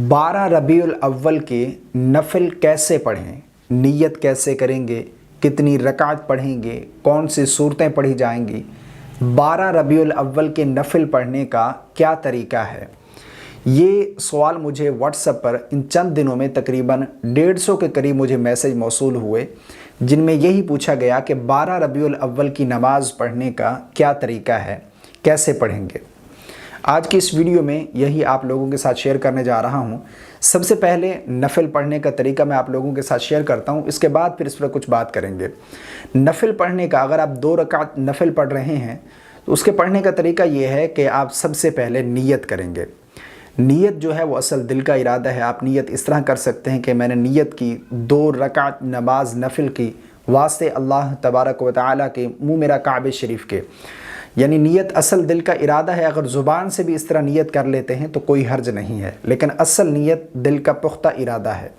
12 रबीउल अव्वल के नफिल कैसे पढ़ें, नीयत कैसे करेंगे, कितनी रकात पढ़ेंगे, कौन सी सूरतें पढ़ी जाएंगी, 12 रबीउल अव्वल के नफिल पढ़ने का क्या तरीका है। ये सवाल मुझे व्हाट्सएप पर इन चंद दिनों में तकरीबन 150 के करीब मुझे मैसेज मौसूल हुए, जिनमें यही पूछा गया कि 12 रबीउल अव्वल की नमाज़ पढ़ने का क्या तरीका है, कैसे पढ़ेंगे। आज की इस वीडियो में यही आप लोगों के साथ शेयर करने जा रहा हूँ। सबसे पहले नफिल पढ़ने का तरीका मैं आप लोगों के साथ शेयर करता हूँ, इसके बाद फिर इस पर कुछ बात करेंगे। नफिल पढ़ने का, अगर आप 2 रकात नफिल पढ़ रहे हैं तो उसके पढ़ने का तरीका ये है कि आप सबसे पहले नीयत करेंगे। नीयत जो है वो असल दिल का इरादा है। आप नीयत इस तरह कर सकते हैं कि मैंने नीयत की 2 रकात नमाज नफिल की वास्ते अल्लाह तबारक व तआला के मुँह मेरा काबे शरीफ के, यानी नीयत असल दिल का इरादा है। अगर ज़ुबान से भी इस तरह नीयत कर लेते हैं तो कोई हर्ज नहीं है, लेकिन असल नीयत दिल का पुख्ता इरादा है।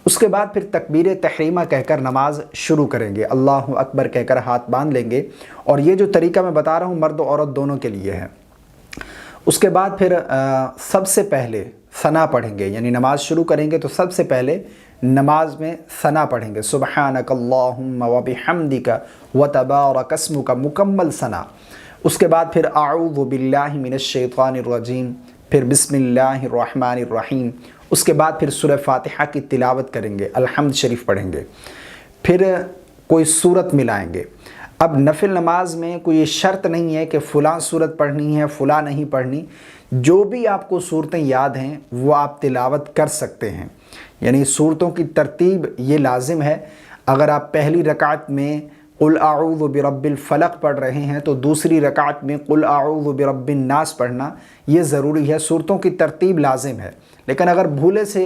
उसके बाद फिर तकबीर तहरीमा कहकर नमाज शुरू करेंगे, अल्लाहु अकबर कहकर हाथ बांध लेंगे। और ये जो तरीका मैं बता रहा हूँ मर्द औरत दोनों के लिए है। उसके बाद फिर सबसे पहले सना पढ़ेंगे, यानी नमाज शुरू करेंगे तो सबसे पहले नमाज में सना पढ़ेंगे, सुब्हानक अल्लाहुम्मा व बिहम्दिका व तबारक अस्मुका, मुकम्मल सना। उसके बाद फिर आऊज़ु बिल्लाहि मिनश शैतानिर रजीम, फिर बिस्मिल्लाहिर रहमानिर रहीम। उसके बाद फिर सूरह फातिहा की तिलावत करेंगे, अल्हम्द शरीफ पढ़ेंगे, फिर कोई सूरत मिलाएंगे। अब नफिल नमाज में कोई शर्त नहीं है कि फ़लाँ सूरत पढ़नी है, फ़लाँ नहीं पढ़नी। जो भी आपको सूरतें याद हैं वो आप तिलावत कर सकते हैं, यानी सूरतों की तरतीब ये लाजिम है। अगर आप पहली रकात में कुल आऊज़ु बिरब्बिल फलक पढ़ रहे हैं तो दूसरी रकात में कुल आऊज़ु बिरब्बिन नास पढ़ना ये ज़रूरी है। सूरतों की तरतीब लाजिम है। लेकिन अगर भूले से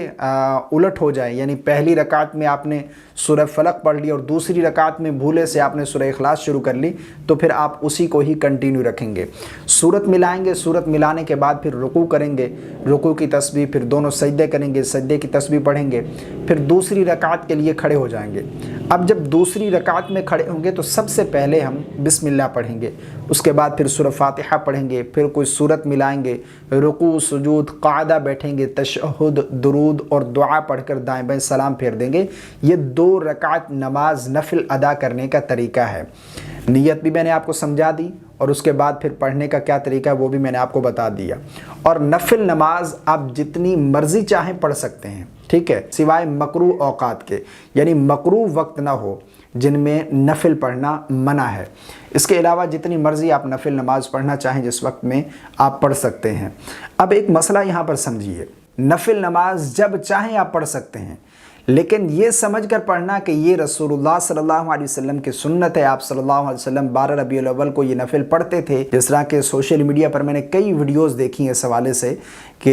उलट हो जाए, यानी पहली रकात में आपने सूरह फलक पढ़ ली और दूसरी रकात में भूले से आपने सूरह इखलास शुरू कर ली, तो फिर आप उसी को ही कंटिन्यू रखेंगे। सूरत मिलाएंगे, सूरत मिलाने के बाद फिर रुकू करेंगे, रुकू की तस्बीह, फिर दोनों सजदे करेंगे, सजदे की तस्बीह पढ़ेंगे, फिर दूसरी रकात के लिए खड़े हो जाएंगे। अब जब दूसरी रकात में खड़े होंगे तो सबसे पहले हम बिस्मिल्लाह पढ़ेंगे, उसके बाद फिर सूरह फातिहा पढ़ेंगे, फिर कोई सूरत मिलाएंगे, रुकू सुजूद क़ादा बैठेंगे, तशहुद दुरूद और दुआ पढ़कर दाएं बाएं सलाम फेर देंगे। ये 2 रकात नमाज नफिल अदा करने का तरीका है। नीयत भी मैंने आपको समझा दी और उसके बाद फिर पढ़ने का क्या तरीका है वो भी मैंने आपको बता दिया। और नफिल नमाज आप जितनी मर्ज़ी चाहें पढ़ सकते हैं, ठीक है, सिवाय मकरू औकात के, यानी मकरू वक्त ना हो जिनमें नफिल पढ़ना मना है। इसके अलावा जितनी मर्ज़ी आप नफिल नमाज पढ़ना चाहें जिस वक्त में आप पढ़ सकते हैं। अब एक मसला यहाँ पर समझिए, नफिल नमाज जब चाहें आप पढ़ सकते हैं, लेकिन ये समझ कर पढ़ना कि ये रसूलुल्लाह सल्लल्लाहु अलैहि वसल्लम की सुन्नत है। आप सल्लल्लाहु अलैहि वसल्लम 12 रबीउल अव्वल को ये नफिल पढ़ते थे। जिस तरह के सोशल मीडिया पर मैंने कई वीडियोस देखी हैं इस हवाले से कि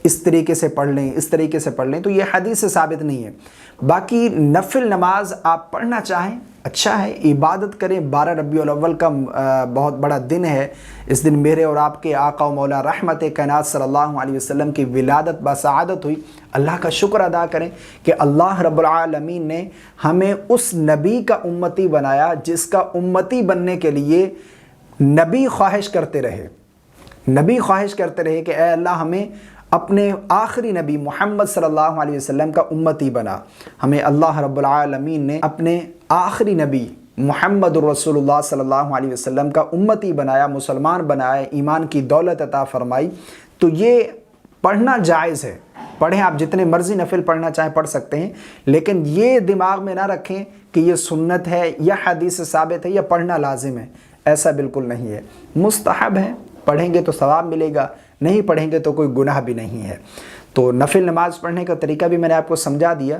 इस तरीके से पढ़ लें, इस तरीके से पढ़ लें, तो ये हदीस से साबित नहीं है। बाकी नफिल नमाज आप पढ़ना चाहें अच्छा है, इबादत करें। 12 रबीउल अव्वल का बहुत बड़ा दिन है। इस दिन मेरे और आपके आका व मौला रहमत कायनात सल्लल्लाहु अलैहि वसल्लम की विलादत बसादत हुई। अल्लाह का शुक्र अदा करें कि अल्लाह रब्बुल आलमीन ने हमें उस नबी का उम्मती बनाया जिसका उम्मती बनने के लिए नबी ख्वाहिश करते रहे, नबी ख्वाहिश करते रहे कि ए अल्लाह हमें अपने आखिरी नबी मोहम्मद सल्लल्लाहु अलैहि वसल्लम का उम्मती बना। हमें अल्लाह रब्बुल आलमीन ने अपने आखिरी नबी मोहम्मद रसूलुल्लाह सल्लल्लाहु अलैहि वसल्लम का उम्मती बनाया, मुसलमान बनाया, ईमान की दौलत अता फरमाई। तो ये पढ़ना जायज़ है, पढ़ें। आप जितने मर्ज़ी नफिल पढ़ना चाहें पढ़ सकते हैं, लेकिन ये दिमाग में ना रखें कि ये सुन्नत है या हदीस से साबित है या पढ़ना लाजिम है। ऐसा बिल्कुल नहीं है, मुस्तहब है। पढ़ेंगे तो सवाब मिलेगा, नहीं पढ़ेंगे तो कोई गुनाह भी नहीं है। तो नफिल नमाज पढ़ने का तरीका भी मैंने आपको समझा दिया।